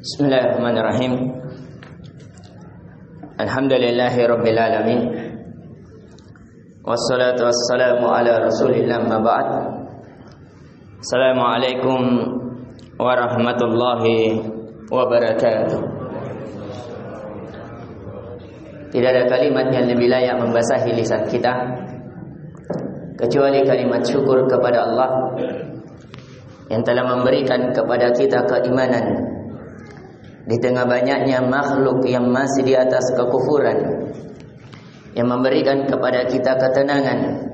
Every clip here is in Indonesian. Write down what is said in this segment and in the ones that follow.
Bismillahirrahmanirrahim. Alhamdulillahi rabbil alamin. Wassalatu wassalamu ala Rasulillah ma ba'd. Assalamualaikum warahmatullahi wabarakatuh. Tidak ada kalimat yang lebih layak membasahi lisan kita kecuali kalimat syukur kepada Allah yang telah memberikan kepada kita keimanan di tengah banyaknya makhluk yang masih di atas kekufuran, yang memberikan kepada kita ketenangan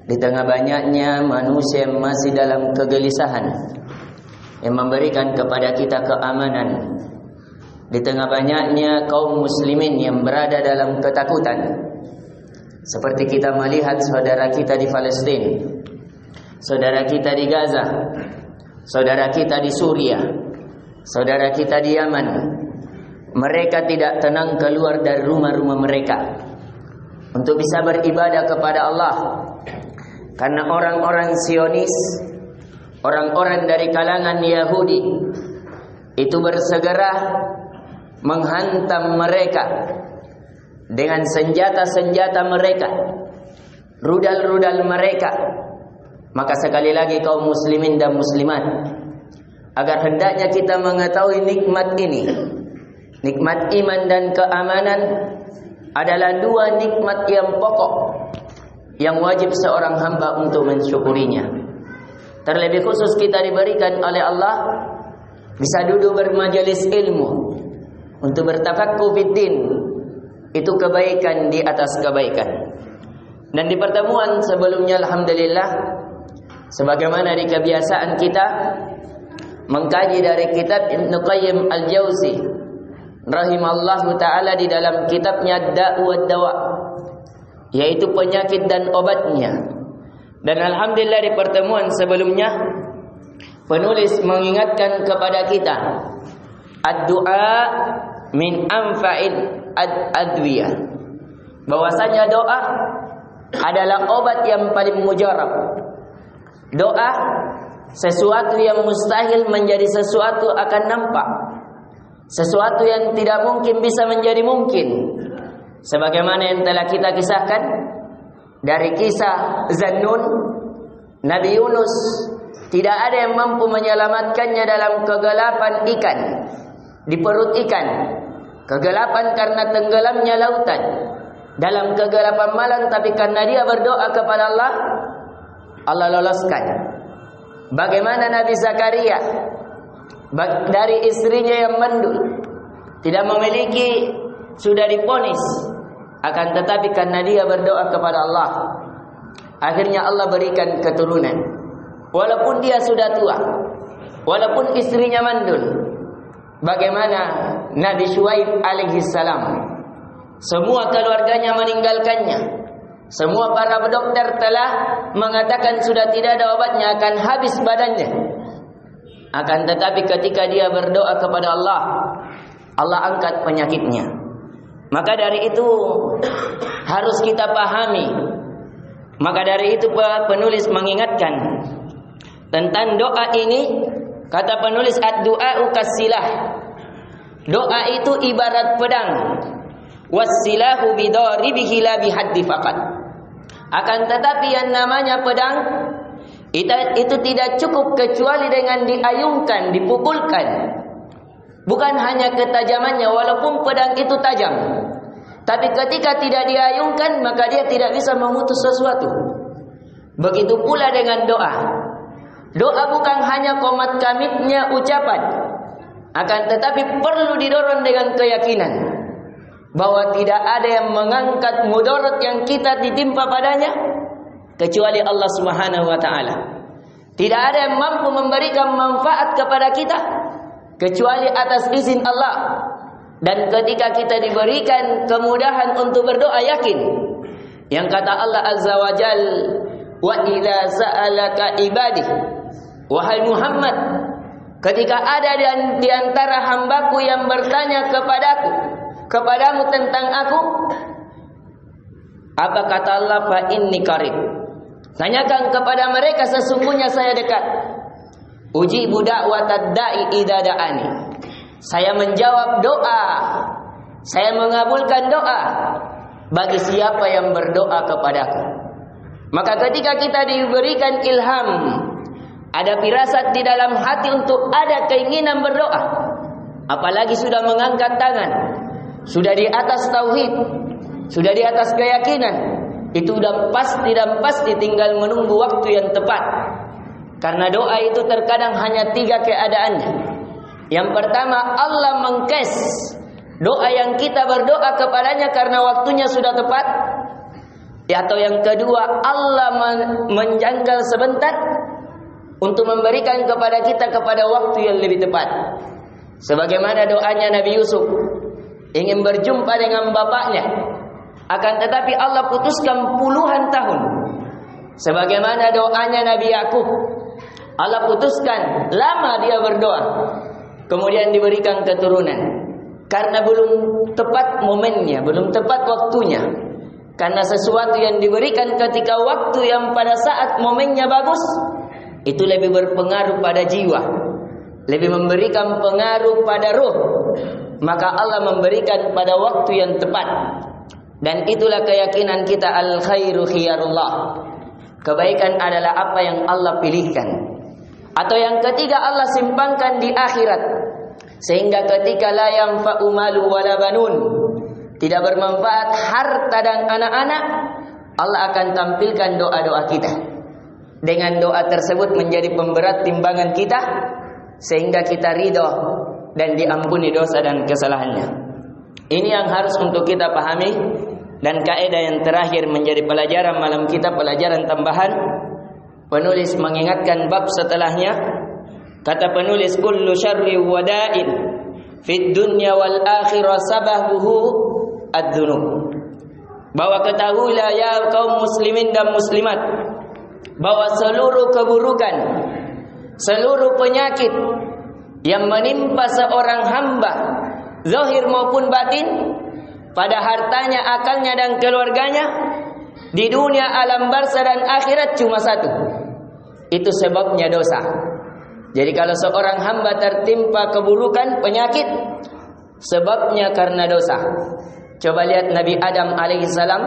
di tengah banyaknya manusia yang masih dalam kegelisahan, yang memberikan kepada kita keamanan di tengah banyaknya kaum muslimin yang berada dalam ketakutan. Seperti kita melihat saudara kita di Palestina, saudara kita di Gaza, saudara kita di Suriah, saudara kita di Yaman. Mereka tidak tenang keluar dari rumah-rumah mereka untuk bisa beribadah kepada Allah, karena orang-orang Zionis, orang-orang dari kalangan Yahudi itu bersegera menghantam mereka dengan senjata-senjata mereka, rudal-rudal mereka. Maka sekali lagi kaum muslimin dan muslimat, agar hendaknya kita mengetahui nikmat ini, nikmat iman dan keamanan adalah dua nikmat yang pokok yang wajib seorang hamba untuk mensyukurinya. Terlebih khusus kita diberikan oleh Allah bisa duduk bermajelis ilmu untuk bertafaqquh fiddin. Itu kebaikan di atas kebaikan. Dan di pertemuan sebelumnya alhamdulillah, sebagaimana di kebiasaan kita, mengkaji dari kitab Ibnu Qayyim Al-Jauzi rahimallahu ta'ala di dalam kitabnya Da'u wad Dawa, yaitu penyakit dan obatnya. Dan alhamdulillah di pertemuan sebelumnya penulis mengingatkan kepada kita ad-du'a min anfa'il adwiyah, bahwasanya doa adalah obat yang paling mujarab. Doa sesuatu yang mustahil menjadi sesuatu akan nampak, sesuatu yang tidak mungkin bisa menjadi mungkin. Sebagaimana yang telah kita kisahkan dari kisah Zannun, Nabi Yunus tidak ada yang mampu menyelamatkannya dalam kegelapan ikan, di perut ikan. Kegelapan karena tenggelamnya lautan, dalam kegelapan malam, tapi karena dia berdoa kepada Allah, Allah loloskan. Bagaimana Nabi Zakaria dari istrinya yang mandul, tidak memiliki, sudah diponis, akan tetapi karena dia berdoa kepada Allah, akhirnya Allah berikan keturunan. Walaupun dia sudah tua, walaupun istrinya mandul. Bagaimana Nabi Syuaib alaihi salam, semua keluarganya meninggalkannya. Semua para dokter telah mengatakan sudah tidak ada obatnya, akan habis badannya. Akan tetapi ketika dia berdoa kepada Allah, Allah angkat penyakitnya. Maka dari itu harus kita pahami. Maka dari itu penulis mengingatkan tentang doa ini. Kata penulis, ad-du'a'u kasilah. Doa itu ibarat pedang. Wassilahu bidaribihi la bihaddi faqat. Akan tetapi yang namanya pedang itu tidak cukup kecuali dengan diayunkan, dipukulkan. Bukan hanya ketajamannya, walaupun pedang itu tajam, tapi ketika tidak diayunkan maka dia tidak bisa memutus sesuatu. Begitu pula dengan doa. Doa bukan hanya komat kamitnya ucapan, akan tetapi perlu didorong dengan keyakinan bahwa tidak ada yang mengangkat mudarat yang kita ditimpa padanya kecuali Allah Subhanahu wa taala. Tidak ada yang mampu memberikan manfaat kepada kita kecuali atas izin Allah. Dan ketika kita diberikan kemudahan untuk berdoa, yakin yang kata Allah Azza wa Jal, wa idza sa'alaka ibadi, wahai Muhammad, ketika ada di antara hambaku yang bertanya kepadamu tentang aku, apa kata Allah? Fa inni qarib. Tanyakan kepada mereka, sesungguhnya saya dekat. Ujibu da'watad da'i idza da'ani. Saya menjawab doa, saya mengabulkan doa bagi siapa yang berdoa kepadaku. Maka ketika kita diberikan ilham, ada firasat di dalam hati untuk ada keinginan berdoa, apalagi sudah mengangkat tangan, sudah di atas tauhid, sudah di atas keyakinan, itu sudah pasti dan pasti tinggal menunggu waktu yang tepat. Karena doa itu terkadang hanya 3 keadaannya. Yang pertama, Allah mengkes doa yang kita berdoa kepadanya karena waktunya sudah tepat. Atau yang kedua, Allah menjanggal sebentar untuk memberikan kepada kita kepada waktu yang lebih tepat. Sebagaimana doanya Nabi Yusuf ingin berjumpa dengan bapaknya, akan tetapi Allah putuskan puluhan tahun. Sebagaimana doanya Nabi Yakub, Allah putuskan lama dia berdoa, kemudian diberikan keturunan. Karena belum tepat momennya, belum tepat waktunya. Karena sesuatu yang diberikan ketika waktu yang pada saat momennya bagus, itu lebih berpengaruh pada jiwa, lebih memberikan pengaruh pada ruh. Maka Allah memberikan pada waktu yang tepat. Dan itulah keyakinan kita, al khairu khiyarullah. Kebaikan adalah apa yang Allah pilihkan. Atau yang ketiga, Allah simpankan di akhirat, sehingga ketika la yanfa'u malu wala banun, tidak bermanfaat harta dan anak-anak, Allah akan tampilkan doa-doa kita. Dengan doa tersebut menjadi pemberat timbangan kita, sehingga kita ridho dan diampuni dosa dan kesalahannya. Ini yang harus untuk kita pahami. Dan kaidah yang terakhir menjadi pelajaran malam kita, pelajaran tambahan. Penulis mengingatkan bab setelahnya. Kata penulis, kullu syarri wada'in fid dunya wal akhirah sababuhu ad-dunub. Bahwa ketahuilah ya kaum muslimin dan muslimat, bahwa seluruh keburukan, seluruh penyakit yang menimpa seorang hamba, zahir maupun batin, pada hartanya, akalnya dan keluarganya, di dunia, alam barzah dan akhirat, cuma satu. Itu sebabnya dosa. Jadi kalau seorang hamba tertimpa keburukan, penyakit, sebabnya karena dosa. Coba lihat Nabi Adam alaihissalam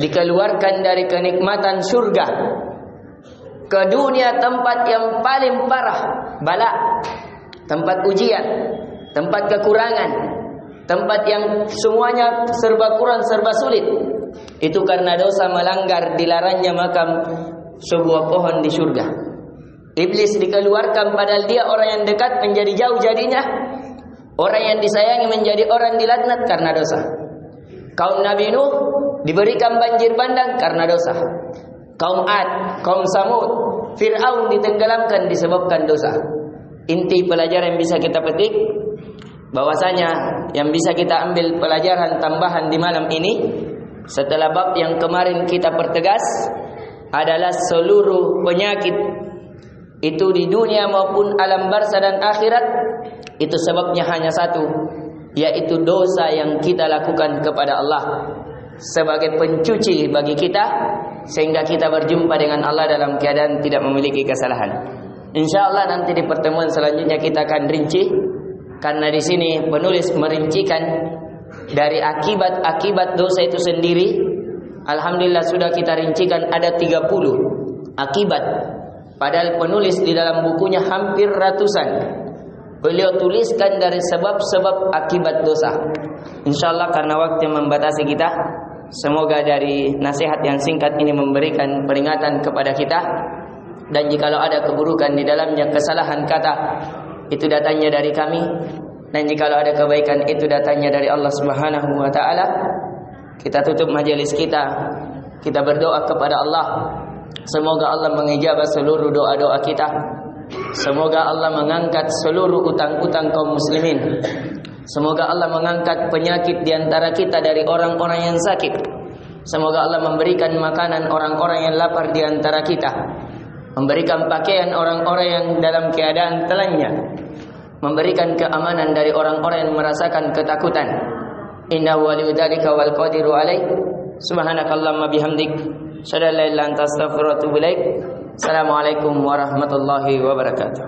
dikeluarkan dari kenikmatan surga ke dunia, tempat yang paling parah bala, tempat ujian, tempat kekurangan, tempat yang semuanya serba kurang, serba sulit. Itu karena dosa melanggar dilarangnya makam sebuah pohon di surga. Iblis dikeluarkan padahal dia orang yang dekat menjadi jauh jadinya. Orang yang disayangi menjadi orang dilaknat karena dosa. Kaum Nabi Nuh diberikan banjir bandang karena dosa. Kaum Ad, kaum Samud, Fir'aun ditenggelamkan disebabkan dosa. Inti pelajaran yang bisa kita petik, bahwasanya yang bisa kita ambil pelajaran tambahan di malam ini, setelah bab yang kemarin kita pertegas, adalah seluruh penyakit itu di dunia maupun alam barzah dan akhirat, itu sebabnya hanya satu, yaitu dosa yang kita lakukan kepada Allah sebagai pencuci bagi kita, sehingga kita berjumpa dengan Allah dalam keadaan tidak memiliki kesalahan. InsyaAllah nanti di pertemuan selanjutnya kita akan rinci, karena di sini penulis merincikan dari akibat-akibat dosa itu sendiri. Alhamdulillah sudah kita rincikan ada 30 akibat. Padahal penulis di dalam bukunya hampir ratusan. Beliau tuliskan dari sebab-sebab akibat dosa. InsyaAllah karena waktu yang membatasi kita, semoga dari nasihat yang singkat ini memberikan peringatan kepada kita. Dan jikalau ada keburukan di dalamnya, kesalahan kata, itu datangnya dari kami. Dan jikalau ada kebaikan, itu datangnya dari Allah Subhanahu wa ta'ala. Kita tutup majelis kita, kita berdoa kepada Allah. Semoga Allah mengijabah seluruh doa-doa kita. Semoga Allah mengangkat seluruh utang-utang kaum muslimin. Semoga Allah mengangkat penyakit di antara kita dari orang-orang yang sakit. Semoga Allah memberikan makanan orang-orang yang lapar di antara kita, memberikan pakaian orang-orang yang dalam keadaan telanjang, memberikan keamanan dari orang-orang yang merasakan ketakutan. Innahu waliyudzalika wal qadiru alaih. Subhanakallahumma bihamdik, syada la ilaha illa anta astaghfiruka wa atubu ilaik. Assalamualaikum warahmatullahi wabarakatuh.